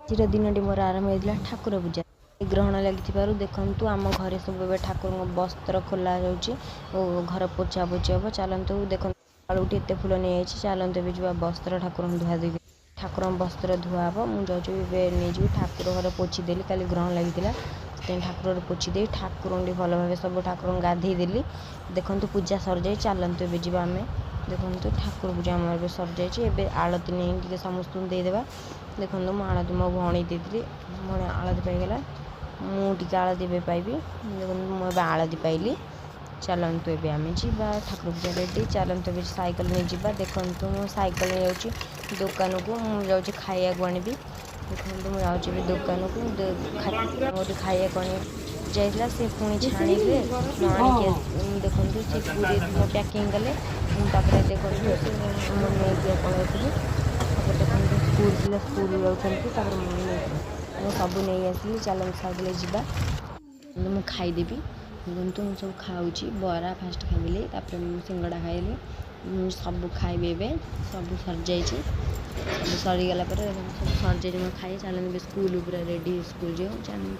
ଆଜିର ଦିନଟି ମୋର ଆରମ୍ଭ ହୋଇଥିଲା ଠାକୁର ପୂଜା। ଗ୍ରହଣ ଲାଗିଥିବାରୁ ଦେଖନ୍ତୁ ଆମ ଘରେ ସବୁ ଠାକୁରଙ୍କ ବସ୍ତ୍ର ଖୋଲା ଯାଉଛି ଓ ଘର ପୋଛାପୋଛି ହେବ। ଚାଲନ୍ତୁ ଦେଖନ୍ତୁ ସକାଳୁଠି ଏତେ ଫୁଲ ନେଇଯାଇଛି। ଚାଲନ୍ତୁ ଏବେ ଯିବା ବସ୍ତ୍ର ଠାକୁରଙ୍କୁ ଧୁଆଧୋଇ। ଠାକୁରଙ୍କ ବସ୍ତ୍ର ଧୁଆ ହେବ। ମୁଁ ଯାଉଛି ଏବେ ନେଇଯିବି ଠାକୁର ଘର ପୋଛିଦେଲି, କାଲି ଗ୍ରହଣ ଲାଗିଥିଲା ସେଥିପାଇଁ ଠାକୁର ଘର ପୋଛିଦେଇ ଠାକୁରଙ୍କୁ ଭଲ ଭାବେ ସବୁ ଠାକୁରଙ୍କୁ ଗାଧେଇ ଦେଲି। ଦେଖନ୍ତୁ ପୂଜା ସରିଯାଇ। ଚାଲନ୍ତୁ ଏବେ ଯିବା ଆମେ। ଦେଖନ୍ତୁ ଠାକୁର ପୂଜା ଆମର ଏବେ ସରିଯାଇଛି। ଏବେ ଆଳତି ନେଇ ଟିକେ ସମସ୍ତଙ୍କୁ ଦେଇଦେବା। ଦେଖନ୍ତୁ ମୁଁ ଆଳତି ମୋ ଭଉଣୀ ଦେଇଥିଲି, ଭଉଣୀ ଆଳତି ପାଇଗଲା, ମୁଁ ଟିକେ ଆଳତି ଏବେ ପାଇବି। ଦେଖନ୍ତୁ ମୁଁ ଏବେ ଆଳତି ପାଇଲି। ଚାଲନ୍ତୁ ଏବେ ଆମେ ଯିବା ଠାକୁର ପୂଜା ରେଡ଼ି। ଚାଲନ୍ତୁ ଏବେ ସାଇକେଲ ନେଇଯିବା। ଦେଖନ୍ତୁ ମୁଁ ସାଇକେଲ ନେଇଯାଉଛି ଦୋକାନକୁ, ମୁଁ ଯାଉଛି ଖାଇବାକୁ ଆଣିବି। ଦେଖନ୍ତୁ ମୁଁ ଯାଉଛି ଏବେ ଦୋକାନକୁ, ଗୋଟେ ଖାଇବାକୁ ଆଣି ଯାଇଥିଲା ସେ ପୁଣି ଛାଣିଲେ ମୁଁ ଆଣିକି ଦେଖନ୍ତୁ ସେ ପୁରୀ ମୋ ପ୍ୟାକିଂ କଲେ। ମୁଁ ତାପରେ ଦେଖନ୍ତୁ ସେ ମୁଁ ନେଇକି ପଳାଇ ଆସିଲି। ତାପରେ ଦେଖନ୍ତୁ ସ୍କୁଲ ପିଲା ସ୍କୁଲ ଯାଉଛନ୍ତି, ତାପରେ ମୁଁ ସବୁ ନେଇ ଆସିଲି। ଚାଲନ୍ତୁ ସାଇକେଲରେ ଯିବା। ମୁଁ ଖାଇଦେବି। ଦେଖନ୍ତୁ ମୁଁ ସବୁ ଖାଉଛି। ବରା ଫାଷ୍ଟ ଖାଇଦେଲି, ତାପରେ ମୁଁ ସିଙ୍ଗଡ଼ା ଖାଇଲି। ମୁଁ ସବୁ ଖାଇବି ଏବେ। ସବୁ ସରିଯାଇଛି। ସବୁ ସରିଗଲା ପରେ ସବୁ ସରିଯାଇଛି ମୋ ଖାଇ। ଚାଲନ୍ତୁ ଏବେ ସ୍କୁଲ ପୁରା ରେଡ଼ି, ସ୍କୁଲ ଯିବ। ଚାଲନ୍ତୁ।